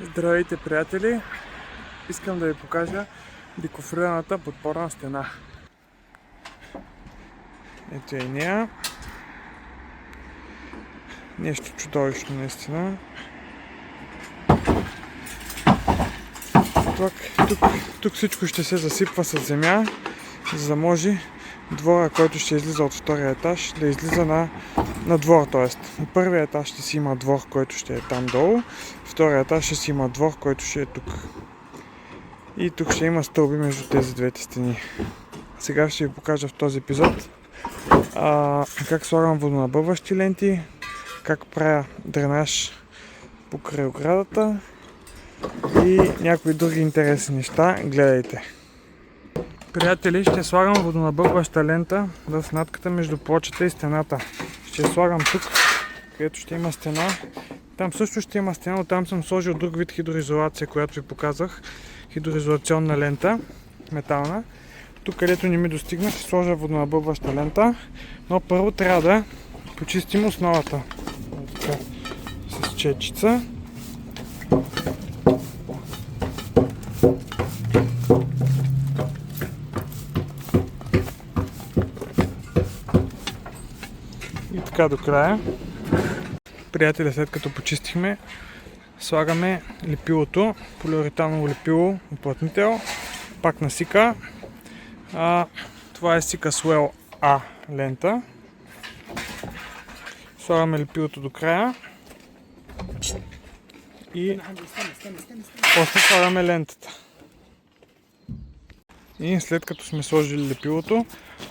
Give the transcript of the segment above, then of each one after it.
Здравейте, приятели! Искам да ви покажа декофрираната подпорна стена. Ето е нея. Нещо чудовищно наистина. Тук всичко ще се засипва с земя, за да може двора, който ще излиза от втория етаж, да излиза на двор, т.е. На първия етаж ще си има двор, който ще е там долу, втория етаж ще си има двор, който ще е тук. И тук ще има стълби между тези двете стени. Сега ще ви покажа в този епизод как слагам водонабъбващи ленти, как правя дренаж покрай оградата и някои други интересни неща. Гледайте! Приятели, ще слагам водонабъбваща лента в снатката между плочата и стената. Ще слагам тук, където ще има стена. Там също ще има стена, но там съм сложил друг вид хидроизолация, която ви показах. Хидроизолационна лента, метална. Тук, където не ми достигна, ще сложа водонабъбваща лента, но първо трябва да почистим основата. Така, с четчица. И така до края. Приятели, след като почистихме, слагаме лепилото, полиуретаново лепило, уплътнител, пак на Sika. Това е Sika Swell A лента. Слагаме лепилото до края и после слагаме лентата. И след като сме сложили лепилото,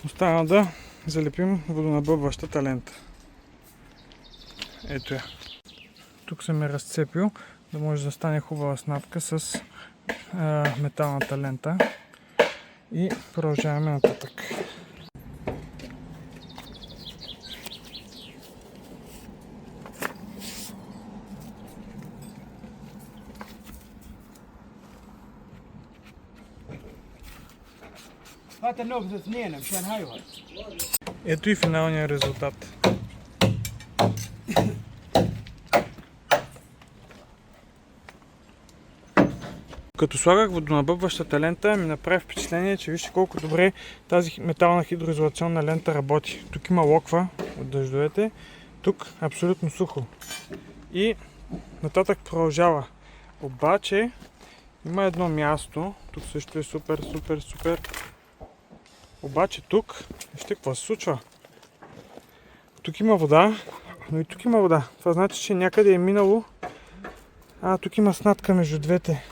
остана да залепим водонабъбващата лента. Ето я. Тук съм я разцепил, да може да стане хубава снаtka с металната лента. И продължаваме нататък. Ето и финалния резултат. Като слагах водонабъбващата лента, ми направи впечатление, че вижте колко добре тази метална хидроизолационна лента работи. Тук има локва от дъждовете, тук абсолютно сухо. И нататък продължава. Обаче има едно място, тук също е супер. Обаче тук, вижте какво се случва. Тук има вода, но и тук има вода. Това значи, че някъде е минало. Тук има снатка между двете.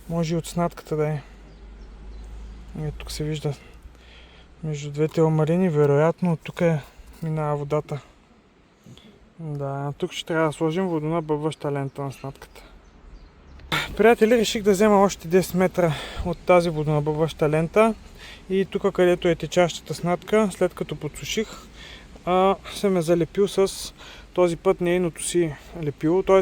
Може и от снатката да е. Тук се вижда между двете омарини, вероятно тук минава водата. Да, тук ще трябва да сложим водонабъбваща лента на снатката. Приятели, реших да взема още 10 метра от тази водонабъбваща лента и тук, където е течащата снатка, след като подсуших, съм я залепил с този път нейното си лепило, т.е.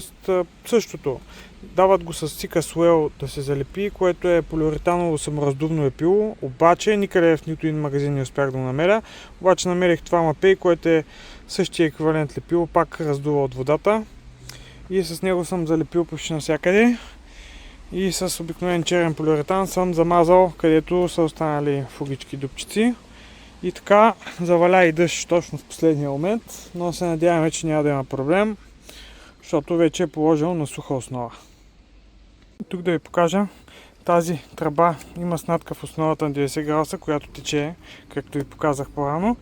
същото. Дават го с Sika Swell да се залепи, което е полиуретаново самораздувно лепило, обаче никъде в нито един магазин не успях да го намеря. Обаче намерих това Mapei, което е същия еквивалент лепило, пак раздува от водата. И с него съм залепил почти навсякъде. И с обикновен черен полиуретан съм замазал, където са останали фугички, дупчици. И така заваля и дъжд точно в последния момент, но се надяваме, че няма да има проблем, защото вече е положил на суха основа. Тук да ви покажа, тази тръба има снатка в основата на 90 градуса, която тече, както ви показах по-рано.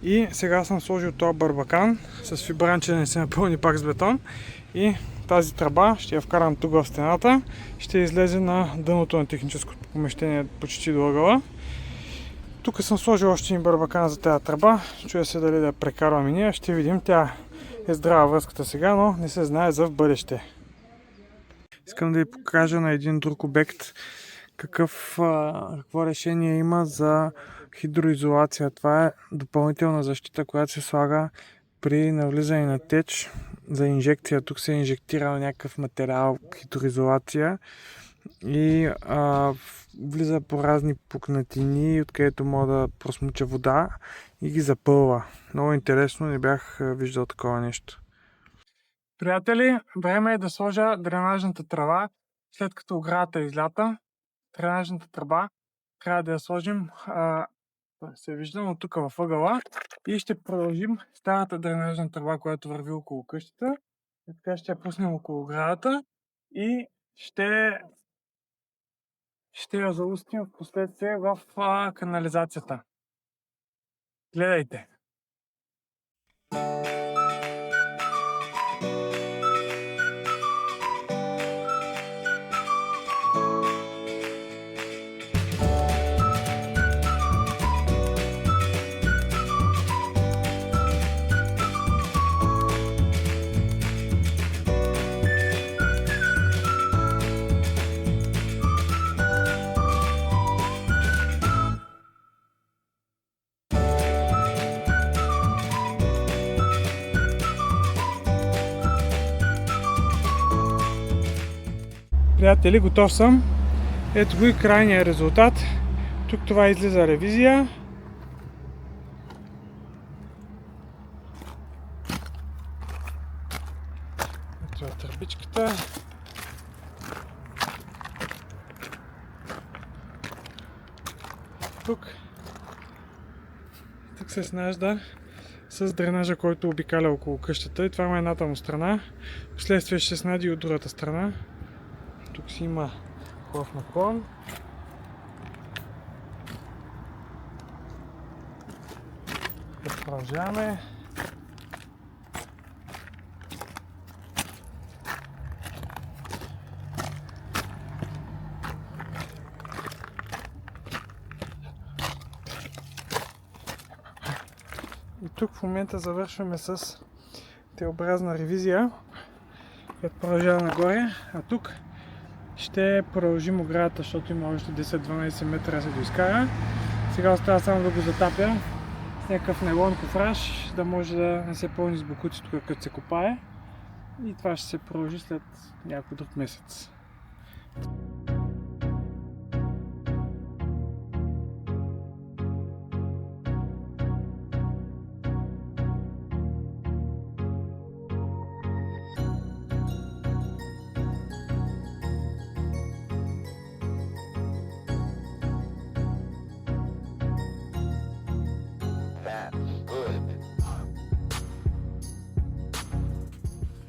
И сега съм сложил този барбакан с фибранче да не се напълни пак с бетон. И тази тръба ще я вкарам тук в стената, ще излезе на дъното на техническото помещение почти до ъгъла. Тук съм сложил още един барбакан за тази тръба, чуя се дали да я прекарвам и ние, ще видим, тя е здрава връзката сега, но не се знае за в бъдеще. Искам да ви покажа на един друг обект какво решение има за хидроизолация. Това е допълнителна защита, която се слага при навлизане на теч за инжекция. Тук се е инжектирал някакъв материал, хидроизолация и влиза по разни пукнатини, откъдето мога да просмуча вода и ги запълва. Много интересно, не бях виждал такова нещо. Приятели, време е да сложа дренажната тръба, след като оградата излята. Дренажната тръба трябва да я сложим, се вижда от тук във ъгъла, и ще продължим старата дренажна тръба, която върви около къщата. И така ще я пуснем около оградата и ще я заустим в последствие в канализацията. Гледайте! Приятели, готов съм. Ето го и крайния резултат. Тук това излиза ревизия. Ето е тръбичката. Тук се снажда с дренажа, който обикаля около къщата, и това е едната му страна. Вследствие ще се снади и от другата страна. Тук си има хубав наклон. Да продължаваме. И тук в момента завършваме с Т-образна ревизия, която продължава нагоре, а тук ще продължим оградата, защото има още 10-12 метра да се доизкара. Сега остава само да го затапя с някакъв нейлон кофраж, да може да не се пълни с бокуци тук, като се копае. И това ще се продължи след някой друг месец.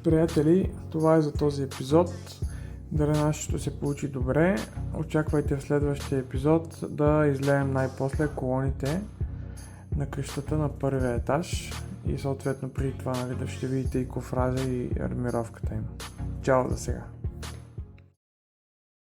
Приятели, това е за този епизод. Дренажето се получи добре. Очаквайте в следващия епизод да излеем най-после колоните на къщата на първия етаж и съответно при това ще видите и кофража и армировката им. Чао за сега!